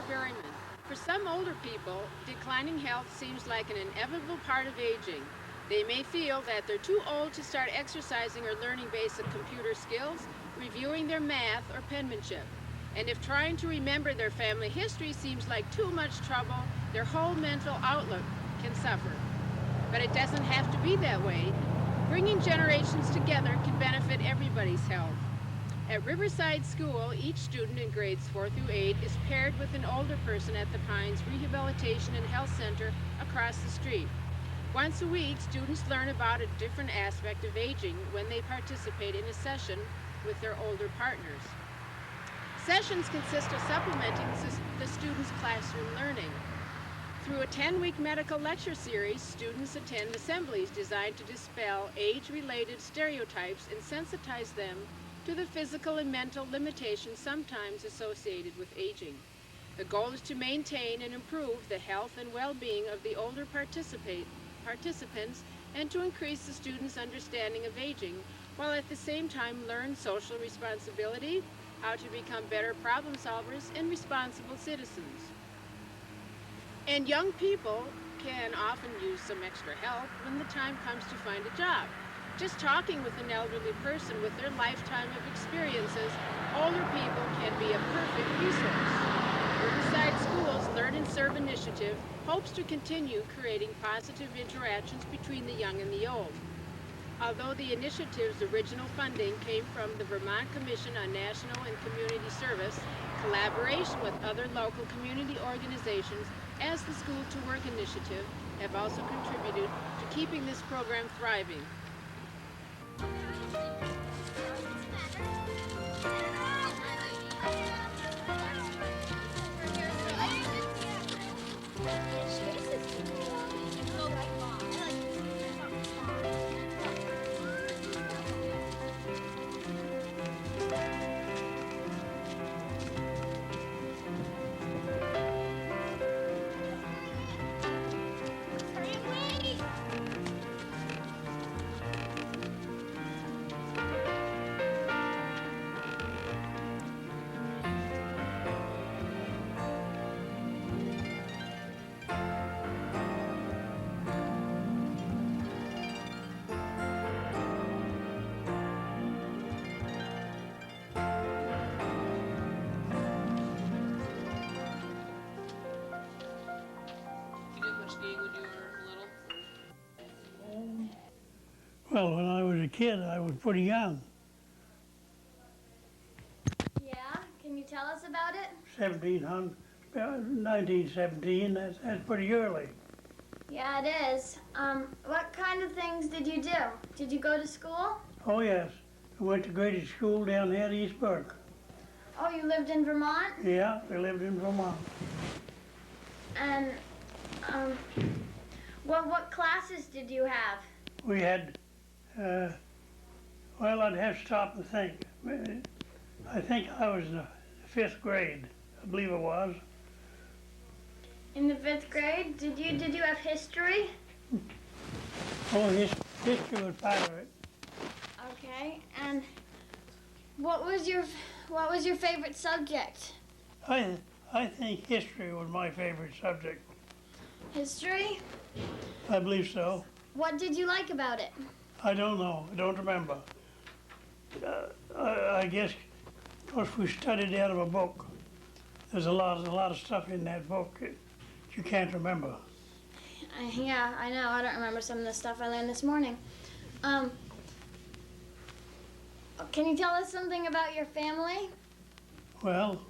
experiment. For some older people, declining health seems like an inevitable part of aging. They may feel that they're too old to start exercising or learning basic computer skills, reviewing their math or penmanship. And if trying to remember their family history seems like too much trouble, their whole mental outlook can suffer. But it doesn't have to be that way. Bringing generations together can benefit everybody's health. At Riverside School, each student in grades 4 through 8 is paired with an older person at the Pines Rehabilitation and Health Center across the street. Once a week, students learn about a different aspect of aging when they participate in a session with their older partners. Sessions consist of supplementing the students' classroom learning. Through a 10-week medical lecture series, students attend assemblies designed to dispel age-related stereotypes and sensitize them to the physical and mental limitations sometimes associated with aging. The goal is to maintain and improve the health and well-being of the older participants and to increase the students' understanding of aging, while at the same time learn social responsibility, how to become better problem solvers and responsible citizens. And young people can often use some extra help when the time comes to find a job. Just talking with an elderly person with their lifetime of experiences, older people can be a perfect resource. Riverside School's Learn and Serve initiative hopes to continue creating positive interactions between the young and the old. Although the initiative's original funding came from the Vermont Commission on National and Community Service, collaboration with other local community organizations as the School to Work initiative have also contributed to keeping this program thriving. Well, when I was a kid, I was pretty young. Yeah, can you tell us about it? 1917, that's pretty early. Yeah, it is. What kind of things did you do? Did you go to school? Oh yes, I went to grade school down here at East Burke. Oh, you lived in Vermont? Yeah, we lived in Vermont. And, what classes did you have? We had, well, I'd have to stop and think. I think I was in the 5th grade, I believe it was. In the 5th grade? Did you have history? Oh, history was part of it. Okay, and what was your favorite subject? I think history was my favorite subject. History? I believe so. What did you like about it? I don't know. I don't remember. I guess because we studied out of a book. There's a lot of stuff in that book that you can't remember. Yeah, I know. I don't remember some of the stuff I learned this morning. Can you tell us something about your family? Well,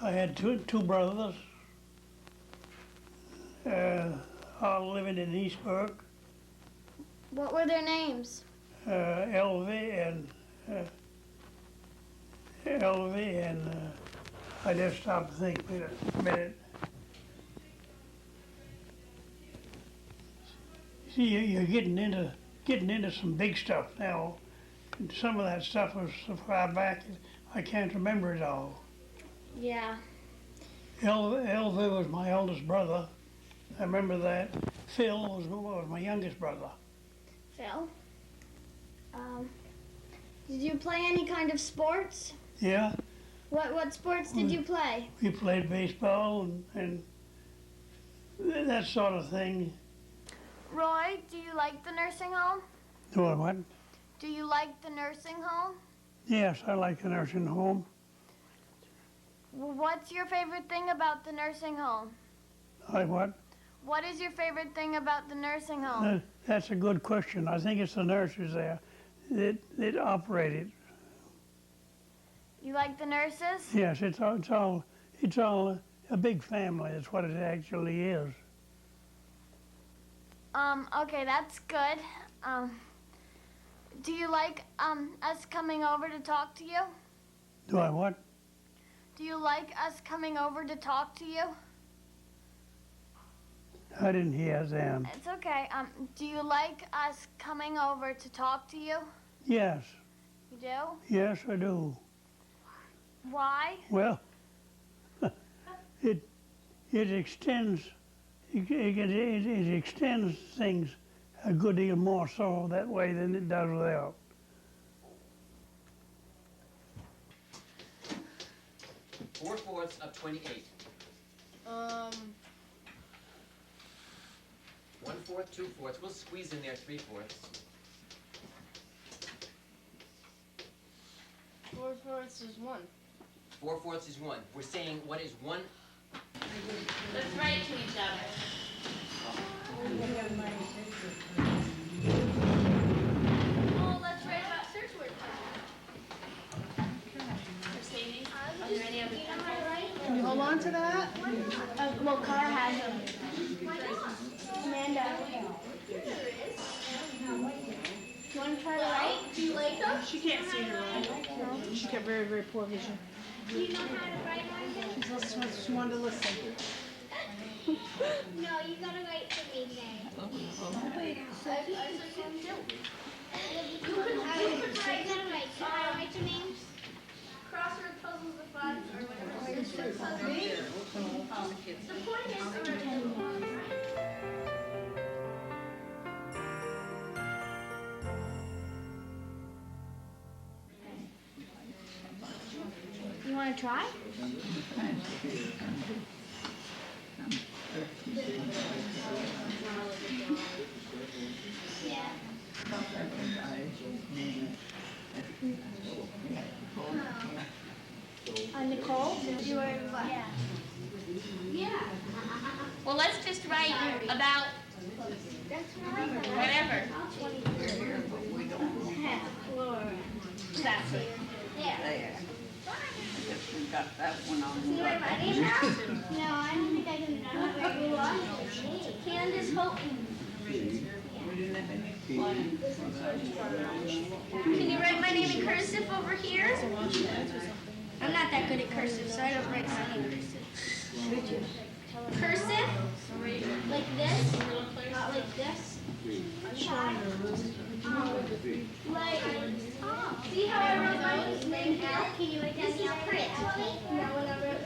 I had two brothers, all living in East Burke. What were their names? Elvie and I just stop to think a minute. See, you're getting into some big stuff now. And some of that stuff was so far back, I can't remember it all. Yeah. Elvie was my oldest brother. I remember that. Phil was my youngest brother. Phil? Did you play any kind of sports? Yeah, What sports did you play? We played baseball and that sort of thing. Roy, do you like the nursing home? Doing what? Do you like the nursing home? Yes, I like the nursing home. What's your favorite thing about the nursing home? I what? What is your favorite thing about the nursing home? That's a good question. I think it's the nurses there that operate it. You like the nurses? Yes, it's all a big family. That's what it actually is. Okay, that's good. Do you like us coming over to talk to you? Do I what? Do you like us coming over to talk to you? I didn't hear that. It's okay. Do you like us coming over to talk to you? Yes, You do? yes, I do. Why? Well, it extends it extends things a good deal more so that way than it does without. Four fourths of 28. 1/4, 2/4. We'll squeeze in there 3/4. 4/4 is 1. 4/4 is 1. We're saying what is 1? Let's write to each other. Oh, let's write about search words. Mercedes, are there any other pencils? Can you hold on to that? Well, Car has them. Amanda. You want to try to write? Do you like them? She can't see her own. She got very, very poor vision. Do you know how to write, Amanda? She wanted to listen. No, you gotta write for me today. You could write. Can I write your names? Crossword puzzles are fun, or whatever. The point is, you want to try? Yeah. Nicole? You were what? Yeah. Yeah. Well, let's just write about whatever. That's it. Yeah. Got that one on. See where my name is? No, I don't think I can do that. Candace Houghton. Can you write my name in cursive over here? I'm not that good at cursive, so I don't write my name in cursive. Cursive? Like this? Not like this? Like, see how I wrote my name here? Can you write down the print? No, when I wrote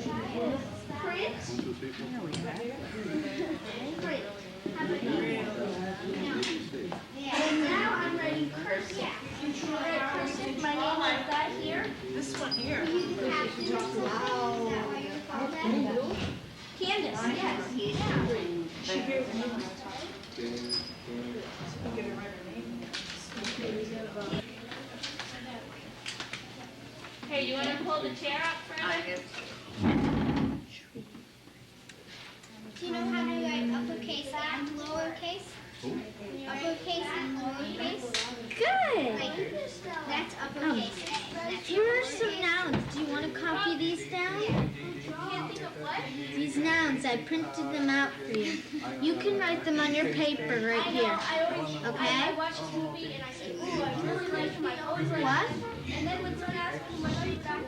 print? Print. How about you? And now I'm writing cursive. Can you write cursive? My name like that here? This one here. Wow. Candace, yes. She gave me. I'm gonna write her name. Hey, you want to pull the chair up further? Do you know how to write uppercase and lowercase? Uppercase and lowercase? Good! That's uppercase. Here are some nouns. Do you want to copy these down? Can't think of what? These nouns, I printed them out for you. You can write them on your paper right here. Okay? I watched this movie and I said, ooh, I really like him. I always like What? him. And then when someone asked me what you got,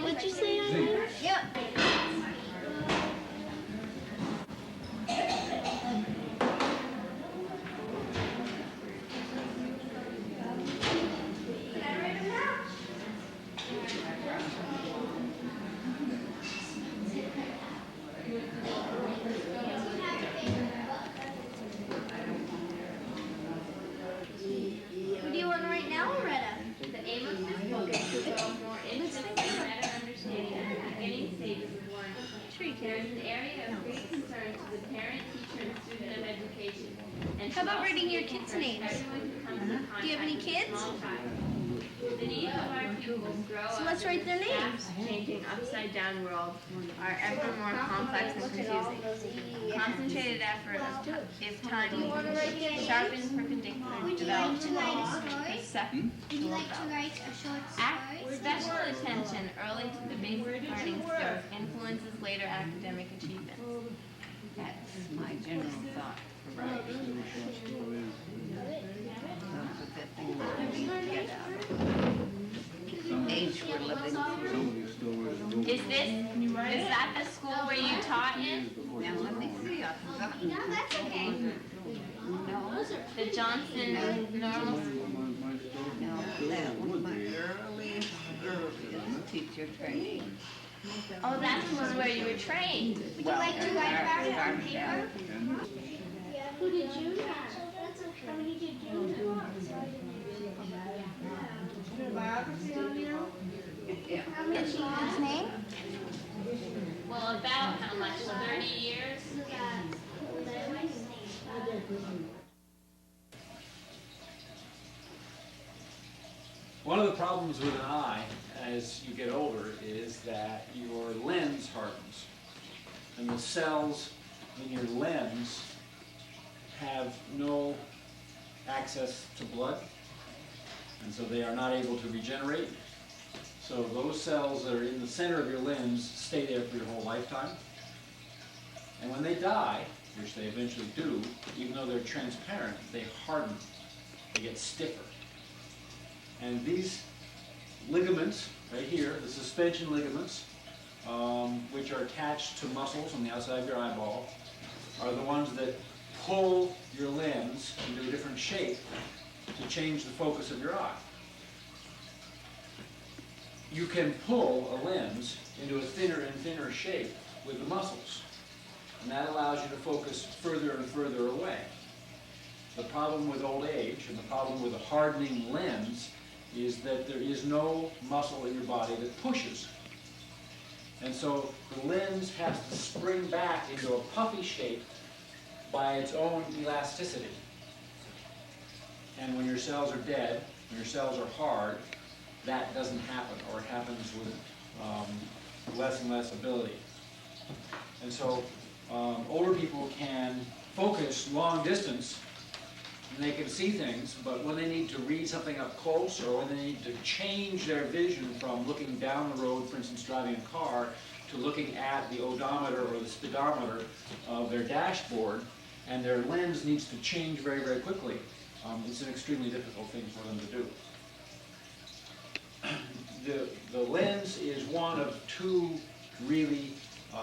What'd you say on here? Yep. What do you want to write now, Loretta? The aim of this book is to develop more intimate and better understanding There is an area of great concern to the parent, teacher, and student of education. And How about to writing your also kids' encourage names? everyone to come into Do you have any contact with a kids? small child. The needs of our pupils grow So up let's in write their this names. fast-changing, upside-down world are ever more complex and confusing. Concentrated effort is time sharpens perpendicular, Would you like to write a develops story? perceptual Would you like to development. write a short story? Special attention early to the basic learning skills influences later academic achievement. That's my general thought for writing. Don't put that thing that we get out of the age we're living through. Is that the school where you taught in? Now let me see, I've forgotten. No, that's okay. No, The Johnson Normal School? no, that was my earliest teacher training. Oh, that was where you were trained. Would you like to write about it on paper? Who did you have? How many did you How many children's name? Well, about how much? 30 years? One of the problems with an eye as you get older is that your lens hardens. And the cells in your lens have no access to blood, and so they are not able to regenerate. So those cells that are in the center of your lens stay there for your whole lifetime. And when they die, which they eventually do, even though they're transparent, they harden, they get stiffer. And these ligaments, right here, the suspension ligaments, which are attached to muscles on the outside of your eyeball, are the ones that pull your lens into a different shape to change the focus of your eye. You can pull a lens into a thinner and thinner shape with the muscles, and that allows you to focus further and further away. The problem with old age and the problem with a hardening lens is that there is no muscle in your body that pushes. And so the lens has to spring back into a puffy shape by its own elasticity. And when your cells are dead, when your cells are hard, that doesn't happen, or it happens with less and less ability. And so older people can focus long distance, and they can see things, but when they need to read something up close, or when they need to change their vision from looking down the road, for instance driving a car, to looking at the odometer or the speedometer of their dashboard, and their lens needs to change very, very quickly, it's an extremely difficult thing for them to do. The lens is one of two really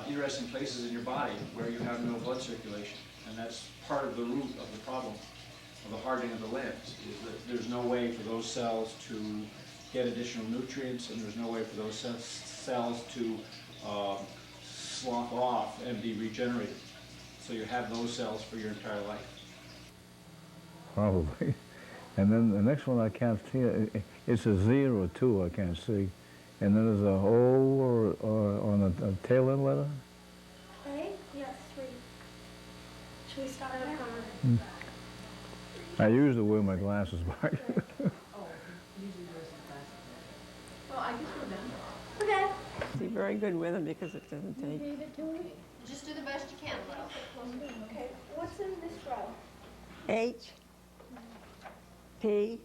interesting places in your body where you have no blood circulation, and that's part of the root of the problem of the hardening of the lens, is that there's no way for those cells to get additional nutrients, and there's no way for those cells to slough off and be regenerated. So you have those cells for your entire life. Probably. And then the next one I can't see, it's a 0 or 2 I can't see. And then there's a O or on a tail end letter. A? Yes, 3. Should we start at I usually wear my glasses back. Okay. Be very good with them because it doesn't take. Just do the best you can, Will. Okay, what's in this row? H, P,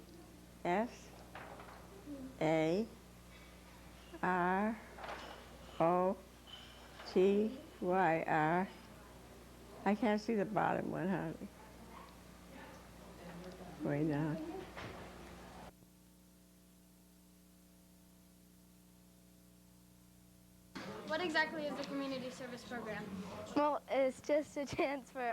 S, A, R, O, T, Y, R. I can't see the bottom one hardly. Way down. What exactly is the community service program? Well, it's just a chance for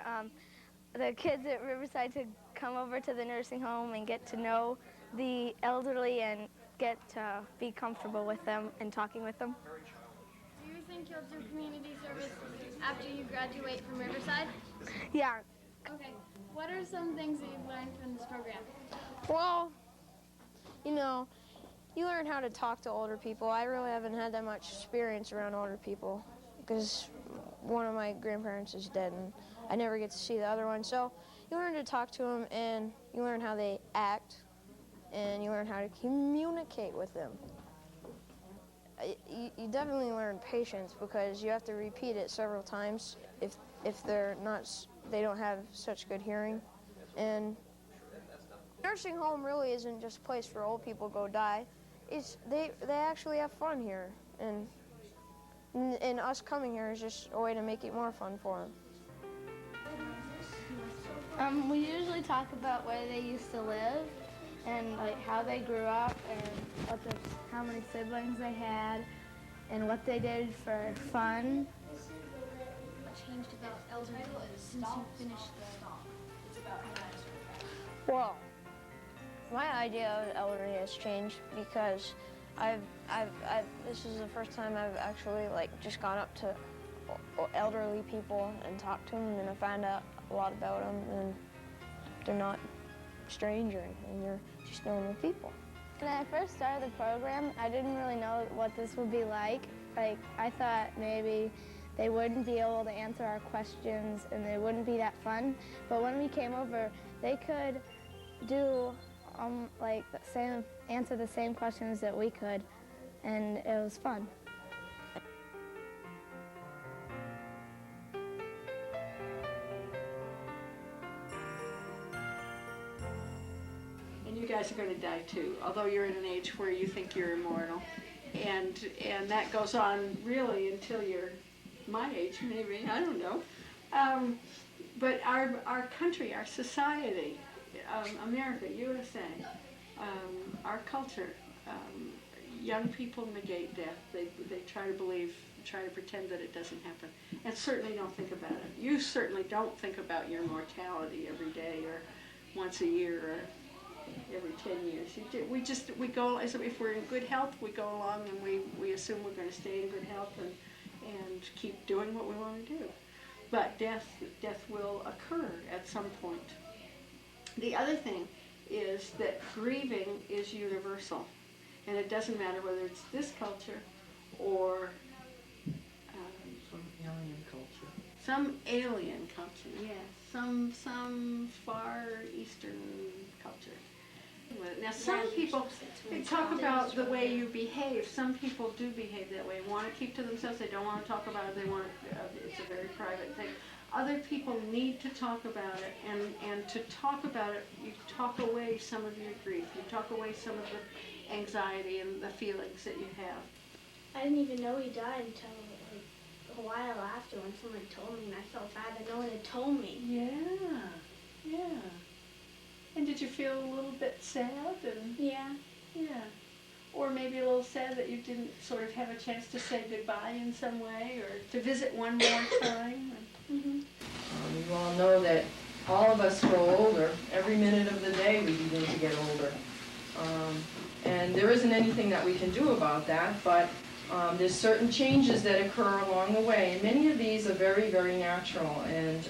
the kids at Riverside to come over to the nursing home and get to know the elderly and get to be comfortable with them and talking with them. Do you think you'll do community service after you graduate from Riverside? Yeah. Okay. What are some things that you've learned from this program? Well, you know, you learn how to talk to older people. I really haven't had that much experience around older people because one of my grandparents is dead, and I never get to see the other one. So you learn to talk to them, and you learn how they act, and you learn how to communicate with them. You definitely learn patience because you have to repeat it several times if they don't have such good hearing. And nursing home really isn't just a place for old people to go die. They actually have fun here, and us coming here is just a way to make it more fun for them. We usually talk about where they used to live and like how they grew up and how many siblings they had and what they did for fun. What changed about elderly since you finished the Well, my idea of elderly has changed because this is the first time I've actually just gone up to elderly people and talked to them, and I found out a lot about them, and they're not strange or anything, they're just normal people. When I first started the program, I didn't really know what this would be like. I thought maybe they wouldn't be able to answer our questions and they wouldn't be that fun. But when we came over, they could do answer the same questions that we could, and it was fun. And you guys are going to die too, although you're in an age where you think you're immortal. And that goes on really until you're my age, maybe, I don't know. But our country, our society, America, USA, our culture, young people negate death. They try to pretend that it doesn't happen, and certainly don't think about it. You certainly don't think about your mortality every day or once a year or every 10 years. We go, as if we're in good health, we go along and we assume we're going to stay in good health and keep doing what we want to do. But death will occur at some point. The other thing is that grieving is universal, and it doesn't matter whether it's this culture or some alien culture, yes, some far eastern culture. Now, some people talk about the way you behave. Some people do behave that way. Want to keep to themselves. They don't want to talk about it. They want it's a very private thing. Other people need to talk about it, and to talk about it, you talk away some of your grief. You talk away some of the anxiety and the feelings that you have. I didn't even know he died until a while after when someone told me, and I felt bad that no one had told me. Yeah. And did you feel a little bit sad? Yeah. Or maybe a little sad that you didn't sort of have a chance to say goodbye in some way, or to visit one more time? You all know that all of us grow older. Every minute of the day we begin to get older. And there isn't anything that we can do about that, but there's certain changes that occur along the way. And many of these are very, very natural, and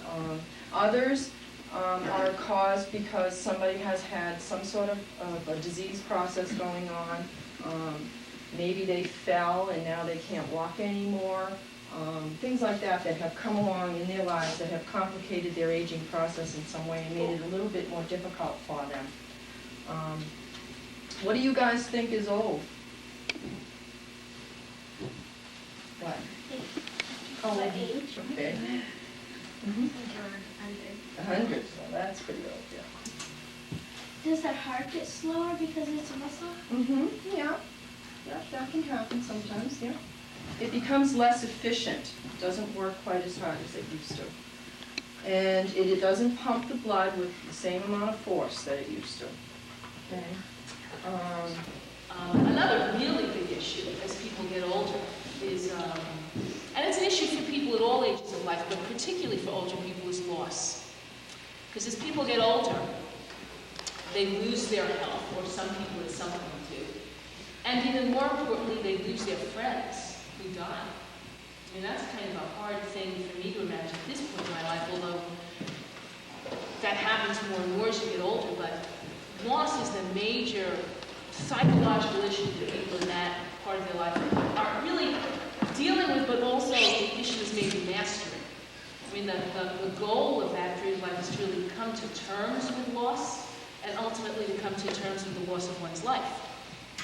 others are caused because somebody has had some sort of a disease process going on. Maybe they fell and now they can't walk anymore. Things like that have come along in their lives that have complicated their aging process in some way and made it a little bit more difficult for them. What do you guys think is old? What? Oh, age. Okay. 100. Well, that's pretty old, yeah. Does that heart get slower because it's a muscle? Yeah. Yeah, that can happen sometimes, yeah. It becomes less efficient. It doesn't work quite as hard as it used to. And it doesn't pump the blood with the same amount of force that it used to. Okay. Another really big issue as people get older is, and it's an issue for people at all ages of life, but particularly for older people, is loss. Because as people get older, they lose their health, or some people at some point do. And even more importantly, they lose their friends who die. I mean, that's kind of a hard thing for me to imagine at this point in my life, although that happens more and more as you get older, but loss is the major psychological issue that people in that part of their life are really dealing with, but also the issue is maybe mastering. I mean, the goal of active life is to really come to terms with loss and ultimately to come to terms with the loss of one's life.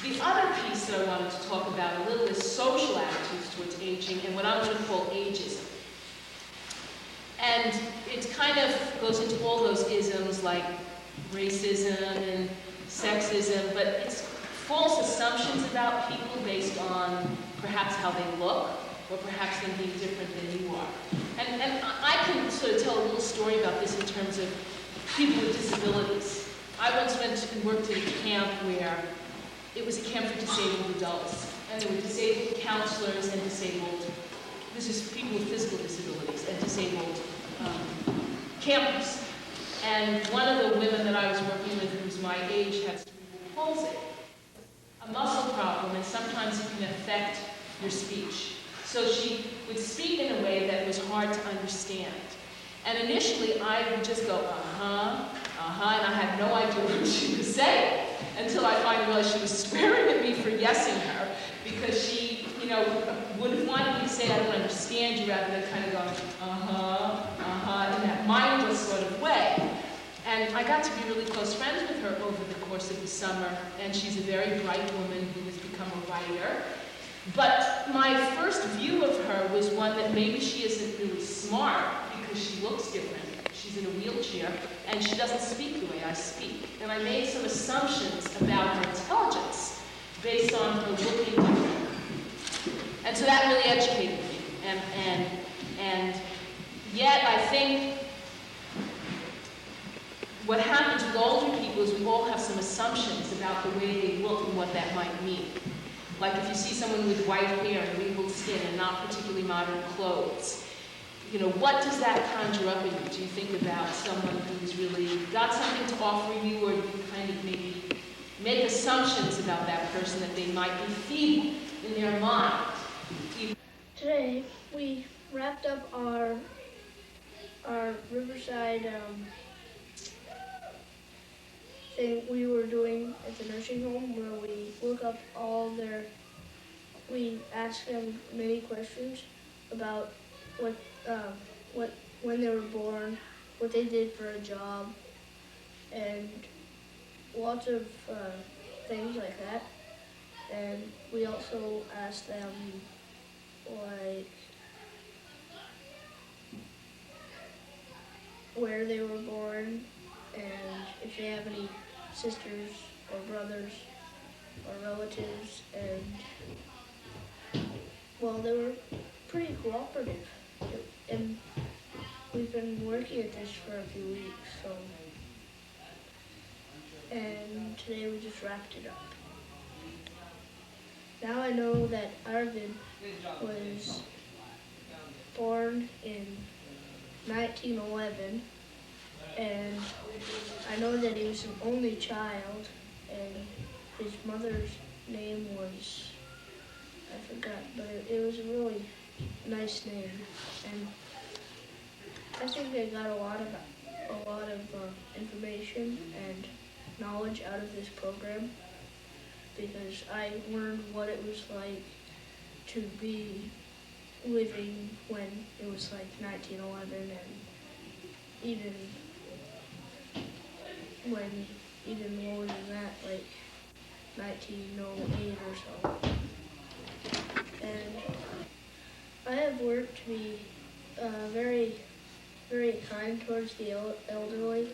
The other piece that I wanted to talk about a little is social attitudes towards aging and what I'm going to call ageism. And it kind of goes into all those isms like racism and sexism, but it's false assumptions about people based on perhaps how they look or perhaps them being different than you are. And I can sort of tell a little story about this in terms of people with disabilities. I once went and worked at a camp where it was a camp for disabled adults, and there were disabled counselors and disabled, this is people with physical disabilities and disabled campers. And one of the women that I was working with who was my age had cerebral palsy, a muscle problem, and sometimes it can affect your speech. So she would speak in a way that was hard to understand. And initially I would just go, and I had no idea what she was saying until I finally realized she was swearing at me for yesing her because she, would have wanted me to say, I don't understand you, rather than kind of going, in that mindless sort of way. And I got to be really close friends with her over the course of the summer, and she's a very bright woman who has become a writer. But my first view of her was one that maybe she isn't really smart because she looks different. She's in a wheelchair, and she doesn't speak the way I speak. And I made some assumptions about her intelligence based on her looking different. And so that really educated me. And yet I think what happens with older people is we all have some assumptions about the way they look and what that might mean. Like if you see someone with white hair and wrinkled skin and not particularly modern clothes, what does that conjure up in you? Do you think about someone who's really got something to offer you, or do you kind of maybe make assumptions about that person that they might be feeble in their mind? Today, we wrapped up our Riverside thing we were doing at the nursing home, where we look up we ask them many questions about when they were born, what they did for a job, and lots of things like that. And we also asked them where they were born and if they have any sisters or brothers or relatives, and they were pretty cooperative. And we've been working at this for a few weeks, and today we just wrapped it up. Now I know that Arvid was born in 1911, and I know that he was an only child, and his mother's name was, I forgot, but it was a really nice name, and I think I got a lot of information and knowledge out of this program, because I learned what it was like to be living when it was like 1911, and even lower than that, like 1908 or so. And I have worked to be very, very kind towards the elderly,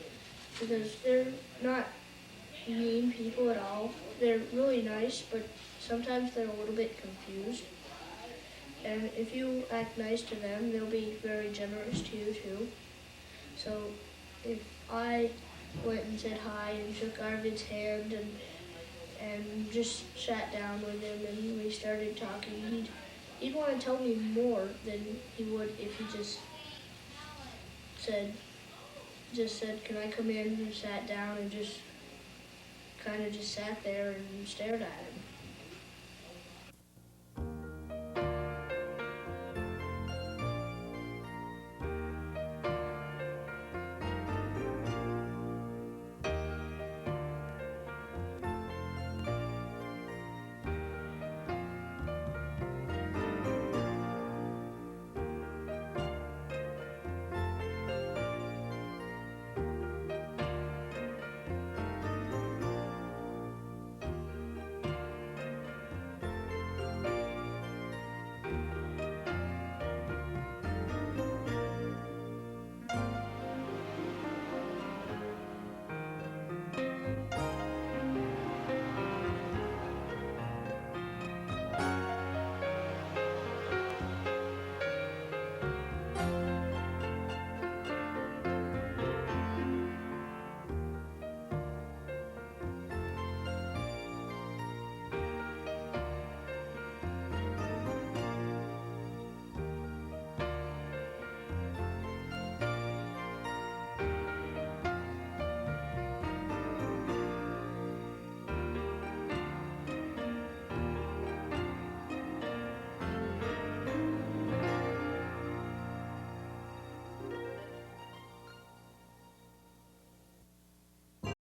because they're not mean people at all. They're really nice, but sometimes they're a little bit confused. And if you act nice to them, they'll be very generous to you too. So if I went and said hi and shook Arvid's hand and just sat down with him and we started talking, he'd want to tell me more than he would if he just said, can I come in, and sat down and just kind of just sat there and stared at him.